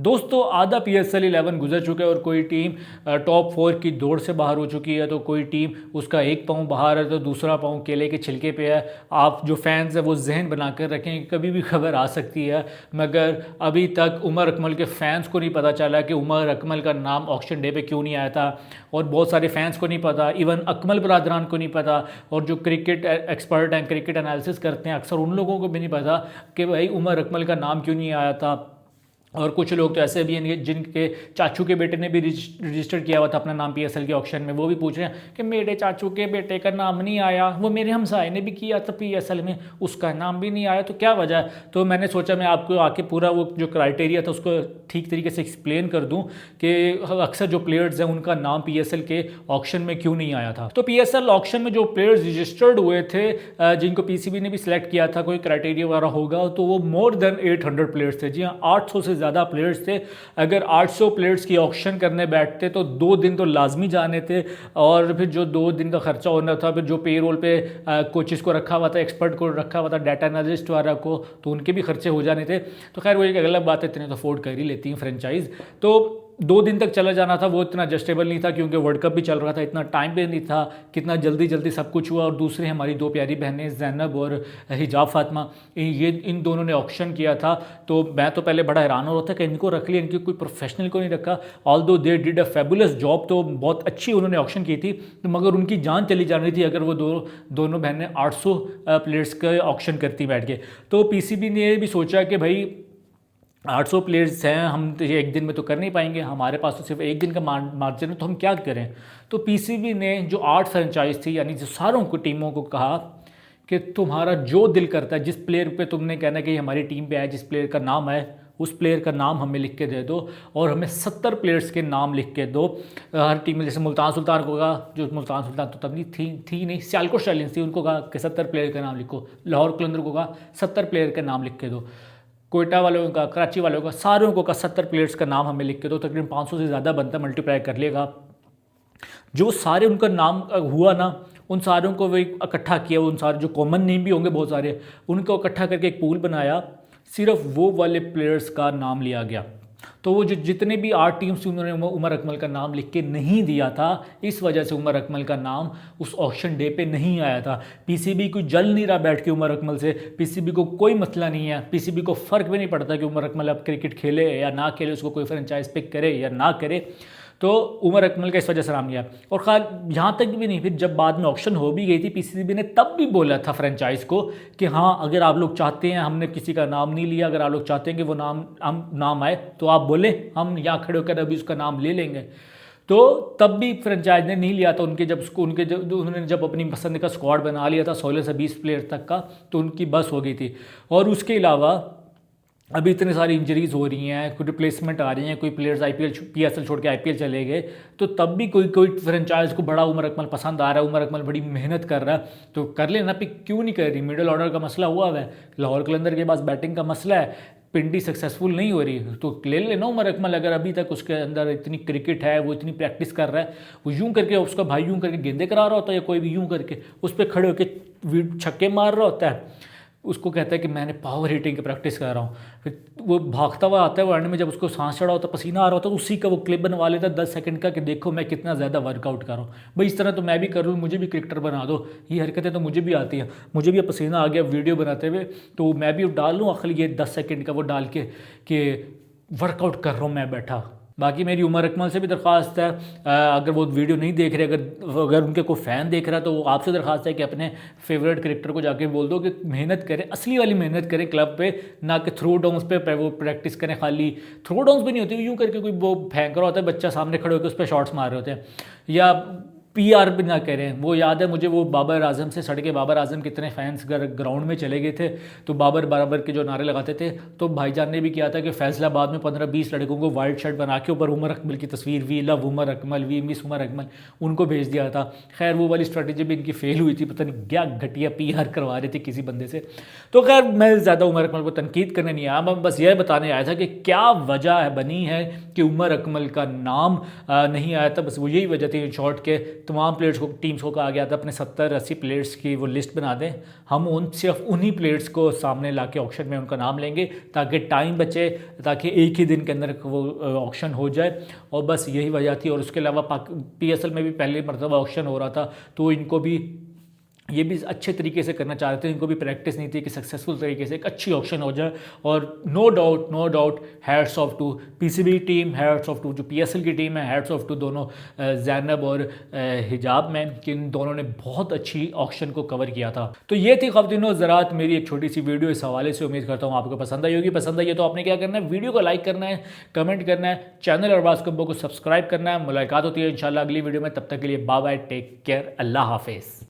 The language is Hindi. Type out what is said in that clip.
दोस्तों आधा PSL 11 गुजर चुका है और कोई टीम टॉप 4 की दौड़ से बाहर हो चुकी है, तो कोई टीम उसका एक पाँव बाहर है तो दूसरा पाँव केले के छिलके पे है। आप जो फैंस हैं वो जहन बना कर रखें, कभी भी खबर आ सकती है। मगर अभी तक उमर अकमल के फैंस को नहीं पता चला कि उमर अकमल का नाम ऑक्शन डे पे क्यों नहीं आया था, और बहुत सारे फैंस को नहीं पता, इवन अकमल बरादरान को नहीं पता, और जो क्रिकेट एक्सपर्ट हैं, क्रिकेट एनालिसिस करते हैं, अक्सर उन लोगों को भी नहीं पता कि भाई उमर अकमल का नाम क्यों नहीं आया था। और कुछ लोग तो ऐसे भी हैं जिनके चाचू के बेटे ने भी रजिस्टर किया हुआ था अपना नाम PSL के ऑक्शन में, वो भी पूछ रहे हैं कि मेरे चाचू के बेटे का नाम नहीं आया, वो मेरे हमसाए ने भी किया था PSL में, उसका नाम भी नहीं आया, तो क्या वजह है। तो मैंने सोचा मैं आपको आके पूरा वो जो क्राइटेरिया था उसको ठीक तरीके से एक्सप्लेन कर दूं कि अक्सर जो प्लेयर्स हैं उनका नाम PSL के ऑक्शन में क्यों नहीं आया था। तो PSL ऑक्शन में जो प्लेयर्स रजिस्टर्ड हुए थे, जिनको PCB ने भी सिलेक्ट किया था, कोई क्राइटेरिया वगैरह होगा, तो वो मोर देन 800 प्लेयर्स थे। जी हाँ, 800 से ज़्यादा प्लेयर्स थे। अगर 800 प्लेयर्स की ऑक्शन करने बैठते तो 2 दिन तो लाजमी जाने थे, और फिर जो 2 दिन का खर्चा होना था, फिर जो पेरोल पे कोचेस को रखा हुआ था, एक्सपर्ट को रखा हुआ था, डाटा एनालिस्ट वाला को, तो उनके भी खर्चे हो जाने थे। तो खैर वो एक अलग बात है, इतने तो अफोर्ड कर ही लेती हैं फ्रेंचाइज। तो 2 दिन तक चला जाना था, वो इतना एडजस्टेबल नहीं था क्योंकि वर्ल्ड कप भी चल रहा था, इतना टाइम भी नहीं था, कितना जल्दी जल्दी सब कुछ हुआ। और दूसरी हमारी 2 प्यारी बहनें ज़ैनब और हिजाब फातिमा, ये इन दोनों ने ऑक्शन किया था। तो मैं तो पहले बड़ा हैरान हो रहा था कि इनको रख लिया, इनकी कोई प्रोफेशनल को नहीं रखा। Although they did a fabulous job, तो बहुत अच्छी उन्होंने ऑक्शन की थी, तो मगर उनकी जान चली जा रही थी अगर वो दोनों बहनें 800 प्लेयर्स का ऑक्शन करती बैठ के। तो PCB ने भी सोचा कि भाई 800 प्लेयर्स हैं, हम तो ये एक दिन में तो कर नहीं पाएंगे, हमारे पास तो सिर्फ एक दिन का मार्जिन है, तो हम क्या करें। तो PCB ने जो 8 फ्रेंचाइज थी, यानी जो सारों को टीमों को कहा कि तुम्हारा जो दिल करता है, जिस प्लेयर पे तुमने कहना है कि हमारी टीम पे है, जिस प्लेयर का नाम है, उस प्लेयर का नाम हमें लिख के दे दो, और हमें 70 प्लेयर्स के नाम लिख के दो। हर टीम में, जैसे मुल्तान सुल्तान को कहा, जो मुल्तान सुल्तान तो तब नहीं थी नहीं, सियालकोट स्टालियंस थी, उनको कहा कि 70 प्लेयर का नाम लिखो। लाहौर कलंदर को कहा 70 प्लेयर का नाम लिख के दो। कोयटा वालों का, कराची वालों का, सारों को का 70 प्लेयर्स का नाम हमें लिख के दो। तकरीबन 500 से ज़्यादा बनता, मल्टीप्लाई कर लेगा। जो सारे उनका नाम हुआ ना, उन सारों को वही इकट्ठा किया, उन सारे जो कॉमन नेम भी होंगे बहुत सारे, उनको इकट्ठा करके एक पूल बनाया, सिर्फ वो वाले प्लेयर्स का नाम लिया गया। तो वो जो जितने भी 8 टीम्स थी, उन्होंने उमर अकमल का नाम लिख के नहीं दिया था, इस वजह से उमर अकमल का नाम उस ऑक्शन डे पे नहीं आया था। PCB को जल नहीं रहा बैठ के उमर अकमल से, PCB को कोई मसला नहीं है, PCB को फ़र्क भी नहीं पड़ता कि उमर अकमल अब क्रिकेट खेले या ना खेले, उसको कोई फ्रेंचाइज पिक करे या ना करे। तो उमर अकमल का इस वजह से नाम लिया। और खाल यहाँ तक भी नहीं, फिर जब बाद में ऑक्शन हो भी गई थी, PCB ने तब भी बोला था फ्रेंचाइज को कि हाँ, अगर आप लोग चाहते हैं, हमने किसी का नाम नहीं लिया, अगर आप लोग चाहते हैं कि वो नाम आए तो आप बोले, हम यहाँ खड़े होकर अभी उसका नाम ले लेंगे। तो तब भी फ्रेंचाइज ने नहीं लिया था। उन्होंने जब अपनी पसंद का स्क्वाड बना लिया था 16 से 20 प्लेयर तक का, तो उनकी बस हो गई थी। और उसके अलावा अभी इतनी सारी इंजरीज हो रही हैं, कोई रिप्लेसमेंट आ रही हैं, कोई प्लेयर्स PSL छोड़ के IPL चले गए, तो तब भी कोई फ्रेंचाइज को बड़ा उमर अकमल पसंद आ रहा है, उमर अकमल बड़ी मेहनत कर रहा है, तो कर लेना, पिक क्यों नहीं कर रही। मिडिल ऑर्डर का मसला हुआ है, लाहौर कलंदर के पास बैटिंग का मसला है, पिंडी सक्सेसफुल नहीं हो रही, तो ले लेना उमर अकमल। अगर अभी तक उसके अंदर इतनी क्रिकेट है, वो इतनी प्रैक्टिस कर रहा है, वो यूं करके उसका भाई यूं करके गेंदे करा रहा होता है, या कोई भी यूं करके उस पर खड़े होकर छक्के मार रहा होता है, उसको कहता है कि मैंने पावर हिटिंग की प्रैक्टिस कर रहा हूँ। फिर वो भागता हुआ आता है, वो एंड में जब उसको सांस चढ़ा होता है, पसीना आ रहा होता है, उसी का वो क्लिप बनवा लेता है 10 सेकंड का कि देखो मैं कितना ज़्यादा वर्कआउट कर रहा हूँ। भाई इस तरह तो मैं भी कर लूँ, मुझे भी क्रिकेटर बना दो। ये हरकतें तो मुझे भी आती हैं, मुझे भी पसीना आ गया वीडियो बनाते हुए, तो मैं भी डाल लूँ आखिर ये 10 सेकंड का वो डाल के कि वर्कआउट कर रहा हूँ मैं बैठा। बाकी मेरी उमर अकमल से भी दरख्वास्त है, अगर वो वीडियो नहीं देख रहे, अगर उनके कोई फ़ैन देख रहा है, तो वो आपसे दरख्वास्त है कि अपने फेवरेट क्रिकेटर को जाके बोल दो कि मेहनत करें, असली वाली मेहनत करें क्लब पे, ना कि थ्रो डाउन्स पे वो प्रैक्टिस करें। खाली थ्रो डाउन्स भी नहीं होती, यूँ करके कोई वो फेंक रहा होता है, बच्चा सामने खड़े होकर उस पर शॉट्स मार रहे होते हैं, या PR भी ना करें। वो याद है मुझे, वो बाबर आजम से सड़ के, बाबर आजम कितने फैंस ग्राउंड में चले गए थे, तो बाबर बराबर के जो नारे लगाते थे, तो भाईजान ने भी किया था कि फैसलाबाद में 15-20 लड़कों को वाइट शर्ट बना के ऊपर उमर अकमल की तस्वीर, we love Umar Akmal, we miss Umar Akmal, उनको भेज दिया था। खैर वो वाली स्ट्रेटेजी भी इनकी फेल हुई थी, पता नहीं क्या घटिया PR करवा रहे थे किसी बंदे से। तो खैर मैं ज़्यादा उमर अकमल को तनकीद करने नहीं आया, मैं बस यह बताने आया था कि क्या वजह बनी है कि उमर अकमल का नाम नहीं आया था। बस वो यही वजह थी शॉर्ट के तमाम प्लेयर्स को, टीम्स को कहा गया था अपने 70-80 प्लेयर्स की वो लिस्ट बना दें, हम सिर्फ उन्हीं प्लेयर्स को सामने ला के ऑक्शन में उनका नाम लेंगे ताकि टाइम बचे, ताकि एक ही दिन के अंदर वो ऑक्शन हो जाए। और बस यही वजह थी। और उसके अलावा PSL में भी पहली मरतबा ऑक्शन हो रहा था, तो इनको भी ये भी अच्छे तरीके से करना चाह रहे थे, इनको भी प्रैक्टिस नहीं थी कि सक्सेसफुल तरीके से एक अच्छी ऑक्शन हो जाए। और no doubt hats off to PCB team, hats off to जो PSL की टीम है, हैट्स ऑफ टू दोनों ज़ैनब और हिजाब में, कि इन दोनों ने बहुत अच्छी ऑक्शन को कवर किया था। तो ये थी ख़वातीन व ज़रात मेरी एक छोटी सी वीडियो इस हवाले से। उम्मीद करता हूँ आपको पसंद आई होगी। पसंद आई है तो आपने क्या करना है, वीडियो को लाइक करना है, कमेंट करना है, चैनल अरबाज़ कम्बो को सब्सक्राइब करना है। मुलाकात होती है इंशाल्लाह अगली वीडियो में, तब तक के लिए बाय बाय, टेक केयर, अल्लाह हाफिज़।